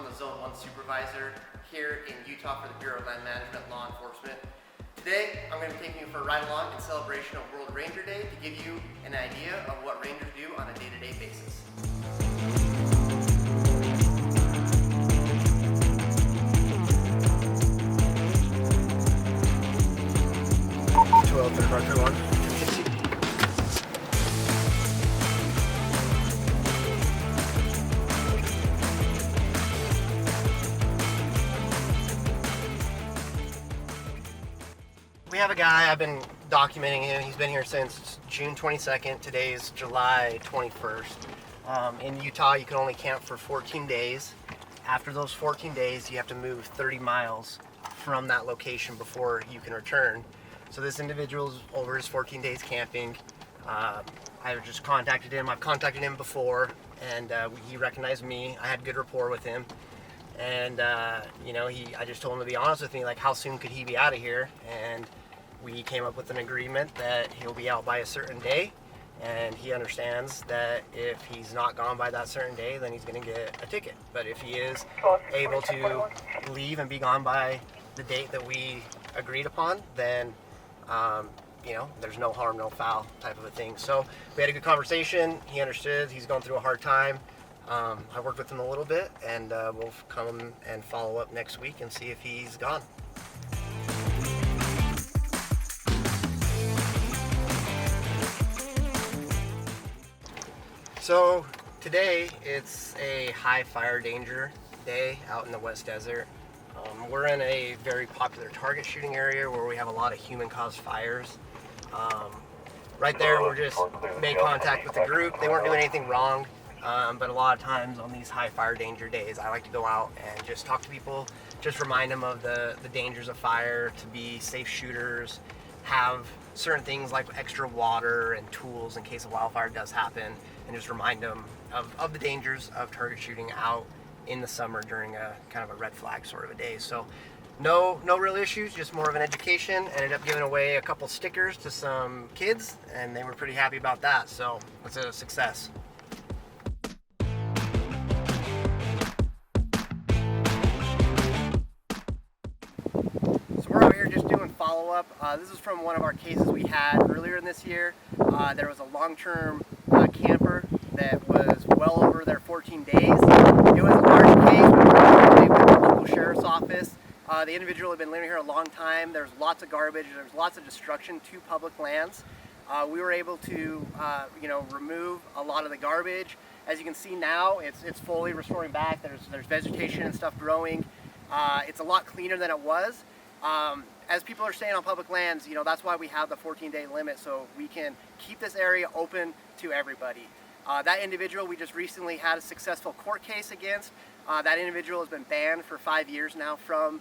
I'm the Zone 1 Supervisor here in Utah for the Bureau of Land Management Law Enforcement. Today, I'm going to be taking you for a ride along in celebration of World Ranger Day to give you an idea of what Rangers do on a day-to-day basis. We have a guy, I've been documenting him. He's been here since June 22nd. Today's July 21st. In Utah, you can only camp for 14 days. After those 14 days, you have to move 30 miles from that location before you can return. So this individual's over his 14 days camping. I just contacted him. I've contacted him before, and he recognized me. I had good rapport with him. And I just told him to be honest with me, like how soon could he be out of here, and we came up with an agreement that he'll be out by a certain day, and he understands that if he's not gone by that certain day, then he's going to get a ticket. But if he is able to leave and be gone by the date that we agreed upon, then there's no harm, no foul type of a thing. So we had a good conversation. He understood. He's going through a hard time. I worked with him a little bit, and we'll come and follow up next week and see if he's gone. So today it's a high fire danger day out in the West Desert. We're in a very popular target shooting area where we have a lot of human-caused fires. Right there, we just made contact with the group. They weren't doing anything wrong. But a lot of times on these high fire danger days, I like to go out and just talk to people, just remind them of the dangers of fire, to be safe shooters, have certain things like extra water and tools in case a wildfire does happen, and just remind them of the dangers of target shooting out in the summer during a kind of a red flag sort of a day. So no real issues, just more of an education. Ended up giving away a couple stickers to some kids, and they were pretty happy about that, so it's a success. We're out here just doing follow-up. This is from one of our cases we had earlier in this year. There was a long-term camper that was well over their 14 days. It was a large case. We were with the local sheriff's office. The individual had been living here a long time. There's lots of garbage. There's lots of destruction to public lands. We were able to, remove a lot of the garbage. As you can see now, it's fully restoring back. There's vegetation and stuff growing. It's a lot cleaner than it was. As people are staying on public lands, that's why we have the 14-day limit, so we can keep this area open to everybody. That individual we just recently had a successful court case against. That individual has been banned for 5 years now from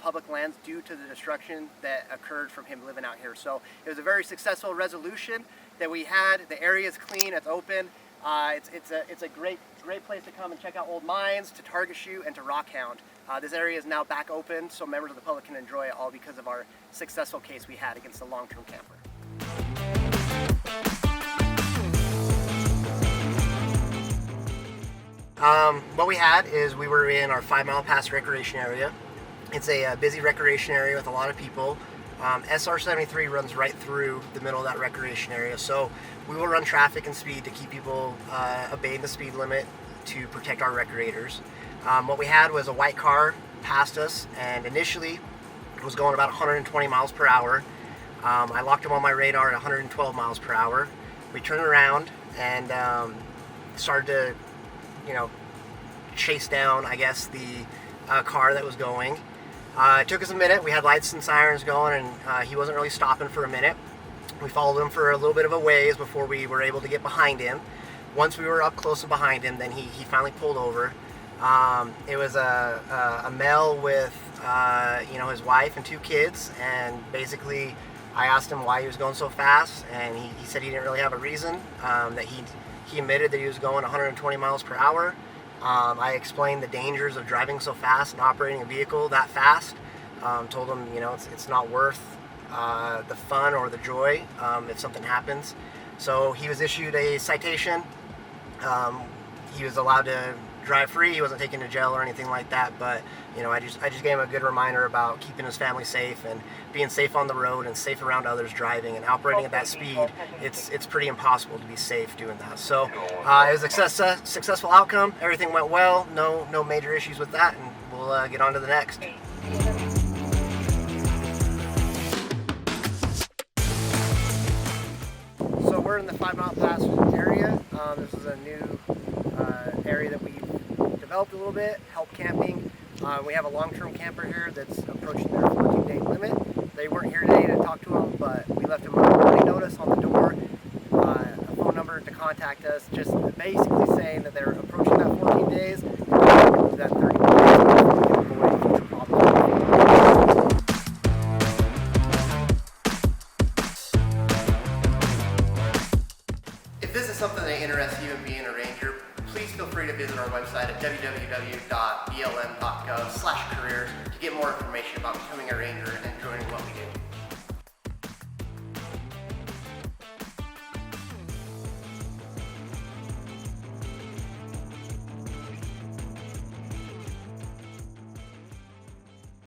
public lands due to the destruction that occurred from him living out here. So it was a very successful resolution that we had. The area is clean, it's open. It's a great place to come and check out old mines, to target shoot, and to rock hound. This area is now back open, so members of the public can enjoy it, all because of our successful case we had against the long-term camper. What we had is we were in our 5 Mile Pass recreation area. It's a busy recreation area with a lot of people. SR 73 runs right through the middle of that recreation area, so we will run traffic and speed to keep people obeying the speed limit to protect our recreators. What we had was a white car passed us, and initially it was going about 120 miles per hour. I locked him on my radar at 112 miles per hour. We turned around and started to, chase down, I guess, the car that was going. It took us a minute. We had lights and sirens going, and he wasn't really stopping for a minute. We followed him for a little bit of a ways before we were able to get behind him. Once we were up close and behind him, then he finally pulled over. It was a male with his wife and 2 kids, and basically I asked him why he was going so fast, and he said he didn't really have a reason. That he admitted that he was going 120 miles per hour. I explained the dangers of driving so fast and operating a vehicle that fast. Told him, it's not worth the fun or the joy if something happens. So he was issued a citation. He was allowed to drive free. He wasn't taken to jail or anything like that, but you know, I just gave him a good reminder about keeping his family safe and being safe on the road and safe around others driving and operating at that speed. It's pretty impossible to be safe doing that. So it was a successful outcome. Everything went well. No major issues with that, and we'll get on to the next. So we're in the 5 Mile Pass area. This is a new area that we've developed a little bit, help camping. We have a long-term camper here that's approaching their 14-day limit. They weren't here today to talk to them, but we left them a warning notice on the door, a phone number to contact us, just basically saying that they're approaching that 14 days and that 30 days before we can avoid future problems. If this is something that interests you in being a ranger, please feel free to visit our website at www.blm.gov/careers to get more information about becoming a ranger and joining what we do.